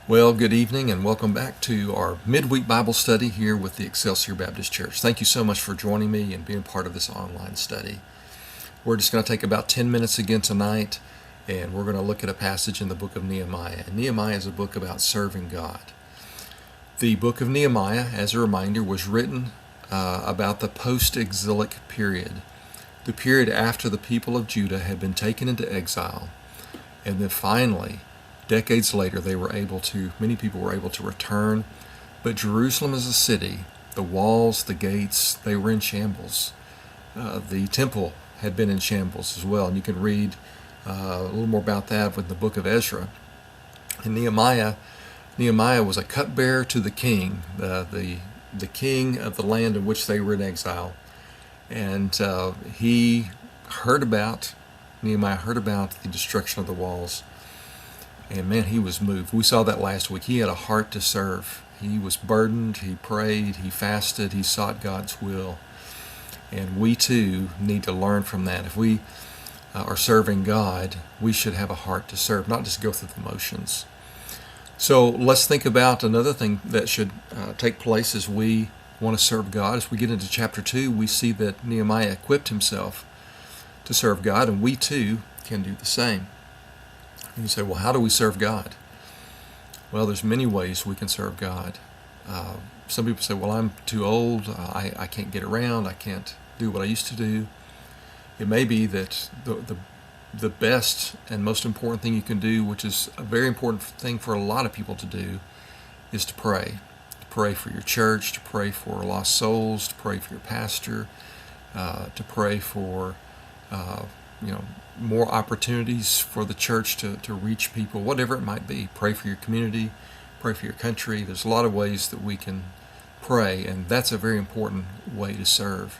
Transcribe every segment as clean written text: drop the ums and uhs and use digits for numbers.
Well, good evening and welcome back to our Midweek Bible study here with the Excelsior Baptist Church. Thank you so much for joining me and being part of this online study. We're just going to take about 10 minutes again tonight, and we're going to look at a passage in the book of Nehemiah. And Nehemiah is a book about serving God. The book of Nehemiah, as a reminder, was written about the post-exilic period, the period after the people of Judah had been taken into exile, and then finally, decades later, many people were able to return, but Jerusalem as a city, the walls, the gates, they were in shambles. The temple had been in shambles as well, and you can read a little more about that with the book of Ezra. And Nehemiah was a cupbearer to the king, the king of the land in which they were in exile, and Nehemiah heard about the destruction of the walls. And man, he was moved. We saw that last week. He had a heart to serve. He was burdened, he prayed, he fasted, he sought God's will. And we too need to learn from that. If we are serving God, we should have a heart to serve, not just go through the motions. So let's think about another thing that should take place as we want to serve God. As we get into chapter 2, we see that Nehemiah equipped himself to serve God, and we too can do the same. You say, well, how do we serve God? Well, there's many ways we can serve God. Some people say, well, I'm too old. I can't get around. I can't do what I used to do. It may be that the best and most important thing you can do, which is a very important thing for a lot of people to do, is to pray. To pray for your church, to pray for lost souls, to pray for your pastor, to pray for more opportunities for the church to reach people, whatever it might be. Pray for your community, pray for your country. There's a lot of ways that we can pray, and that's a very important way to serve.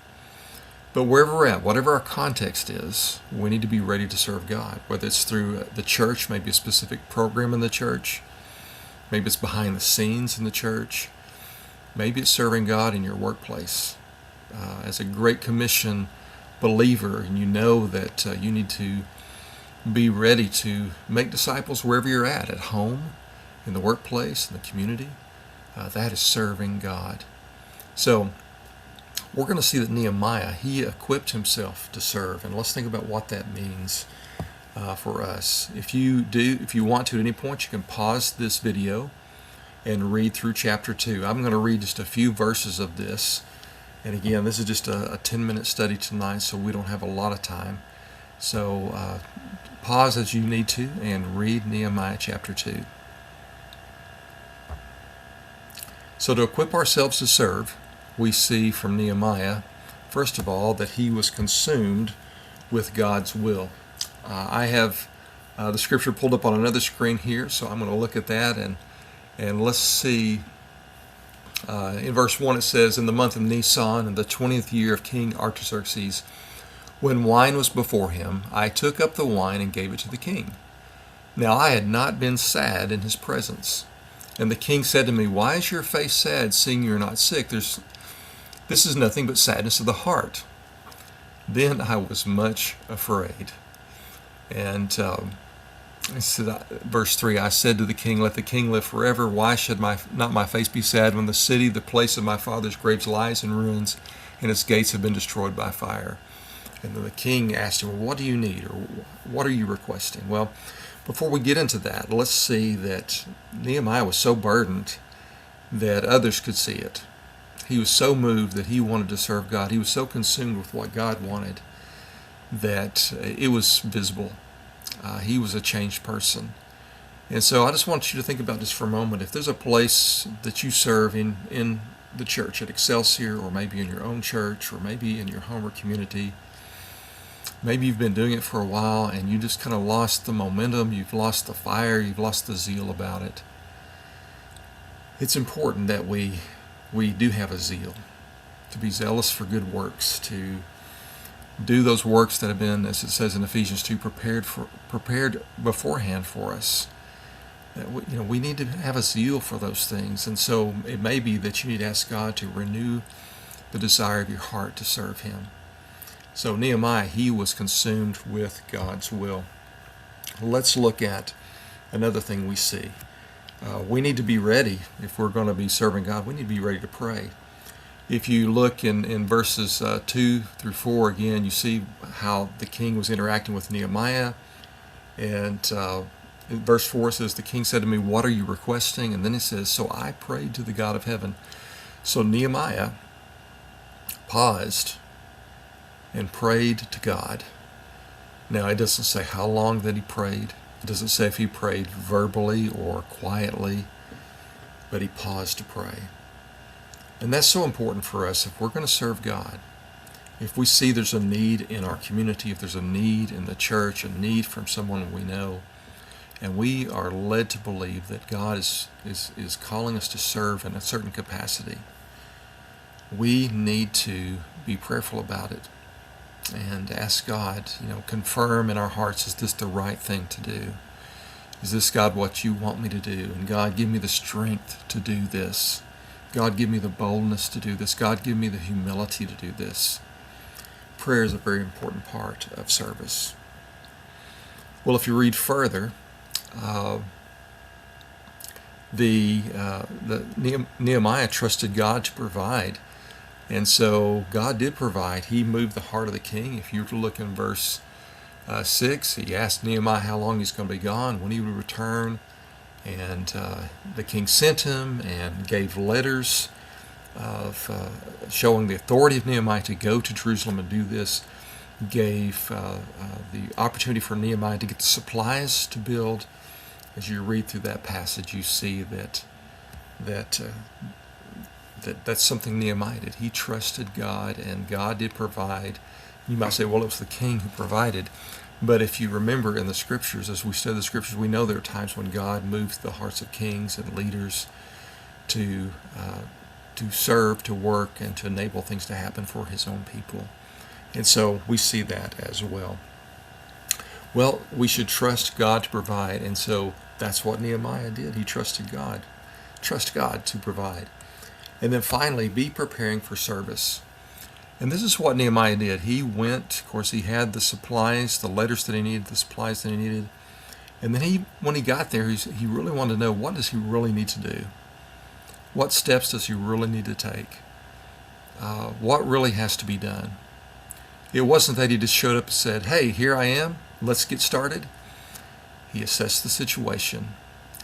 But wherever we're at, whatever our context is, we need to be ready to serve God, whether it's through the church, maybe a specific program in the church, maybe it's behind the scenes in the church, maybe it's serving God in your workplace. As a Great Commission believer, and you know that you need to be ready to make disciples wherever you're at home, in the workplace, in the community. That is serving God. So we're going to see that Nehemiah, he equipped himself to serve, and let's think about what that means for us. If you want to at any point, you can pause this video and read through chapter 2. I'm going to read just a few verses of this. And again, this is just a 10-minute study tonight, so we don't have a lot of time. So pause as you need to and read Nehemiah chapter 2. So to equip ourselves to serve, we see from Nehemiah, first of all, that he was consumed with God's will. I have the scripture pulled up on another screen here, so I'm going to look at that and let's see. In verse 1 it says, in the month of Nisan, in the 20th year of King Artaxerxes, when wine was before him, I took up the wine and gave it to the king. Now I had not been sad in his presence. And the king said to me, why is your face sad, seeing you are not sick? This is nothing but sadness of the heart. Then I was much afraid. And it said, verse 3, I said to the king, let the king live forever. Why should not my face be sad when the city, the place of my father's graves, lies in ruins, and its gates have been destroyed by fire? And then the king asked him, well, what do you need, or what are you requesting? Well, before we get into that, let's see that Nehemiah was so burdened that others could see it. He was so moved that he wanted to serve God. He was so consumed with what God wanted that it was visible. He was a changed person. And so I just want you to think about this for a moment. If there's a place that you serve in the church at Excelsior, or maybe in your own church, or maybe in your home or community, maybe you've been doing it for a while and you just kind of lost the momentum, you've lost the fire, you've lost the zeal about it. It's important that we do have a zeal, to be zealous for good works, to do those works that have been, as it says in Ephesians 2, prepared beforehand for us. We need to have a zeal for those things, and so it may be that you need to ask God to renew the desire of your heart to serve Him. So Nehemiah, he was consumed with God's will. Let's look at another thing we see. We need to be ready if we're going to be serving God. We need to be ready to pray. If you look in verses 2 through 4 again, you see how the king was interacting with Nehemiah. And in verse 4 says, the king said to me, what are you requesting? And then it says, so I prayed to the God of heaven. So Nehemiah paused and prayed to God. Now, it doesn't say how long that he prayed. It doesn't say if he prayed verbally or quietly, but he paused to pray. And that's so important for us if we're going to serve God. If we see there's a need in our community, if there's a need in the church, a need from someone we know, and we are led to believe that God is calling us to serve in a certain capacity, we need to be prayerful about it and ask God, confirm in our hearts, is this the right thing to do? Is this, God, what you want me to do? And God, give me the strength to do this. God, give me the boldness to do this. God, give me the humility to do this. Prayer is a very important part of service. Well, if you read further, Nehemiah trusted God to provide. And so God did provide. He moved the heart of the king. If you were to look in verse 6, he asked Nehemiah how long he's going to be gone, when he would return. And the king sent him and gave letters of showing the authority of Nehemiah to go to Jerusalem and do this. Gave the opportunity for Nehemiah to get the supplies to build. As you read through that passage, you see that's something Nehemiah did. He trusted God, and God did provide. You might say, well, it was the king who provided. But if you remember in the scriptures, as we study the scriptures, we know there are times when God moves the hearts of kings and leaders to serve, to work, and to enable things to happen for his own people. And so we see that as well. Well, we should trust God to provide, and so that's what Nehemiah did. He trusted God. Trust God to provide. And then finally, be preparing for service. And this is what Nehemiah did. He went, of course, he had the supplies, the letters that he needed, the supplies that he needed. And then when he got there, he really wanted to know, what does he really need to do? What steps does he really need to take? What really has to be done? It wasn't that he just showed up and said, hey, here I am, let's get started. He assessed the situation.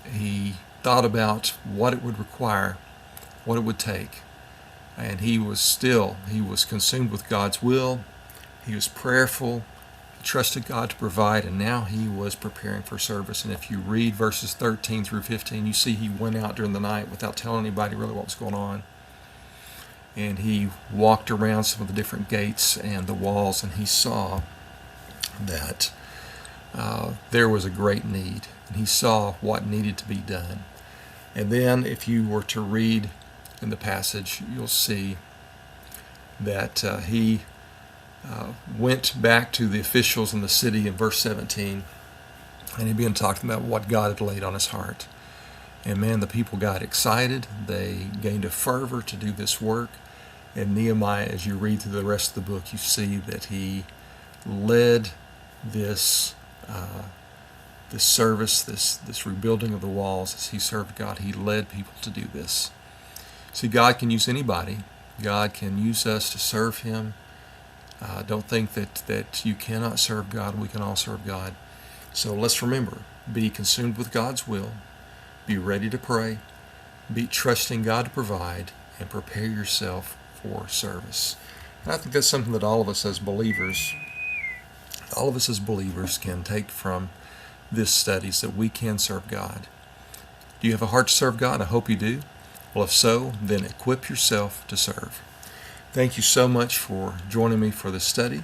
He thought about what it would require, what it would take. And he was consumed with God's will. He was prayerful. He trusted God to provide, and now he was preparing for service. And if you read verses 13 through 15, you see he went out during the night without telling anybody really what was going on. And he walked around some of the different gates and the walls, and he saw that there was a great need. And he saw what needed to be done. And then if you were to read in the passage, you'll see that he went back to the officials in the city in verse 17, and he began talking about what God had laid on his heart. And man, the people got excited. They gained a fervor to do this work. And Nehemiah, as you read through the rest of the book, you see that he led this service, this rebuilding of the walls. As he served God, he led people to do this. See, God can use anybody. God can use us to serve him. Don't think that you cannot serve God. We can all serve God. So let's remember, be consumed with God's will. Be ready to pray. Be trusting God to provide, and prepare yourself for service. And I think that's something that all of us as believers can take from this study, is that we can serve God. Do you have a heart to serve God? I hope you do. Well, if so, then equip yourself to serve. Thank you so much for joining me for this study,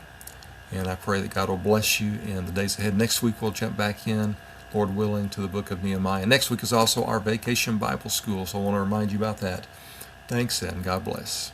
and I pray that God will bless you in the days ahead. Next week we'll jump back in, Lord willing, to the book of Nehemiah. Next week is also our Vacation Bible School, so I want to remind you about that. Thanks, and God bless.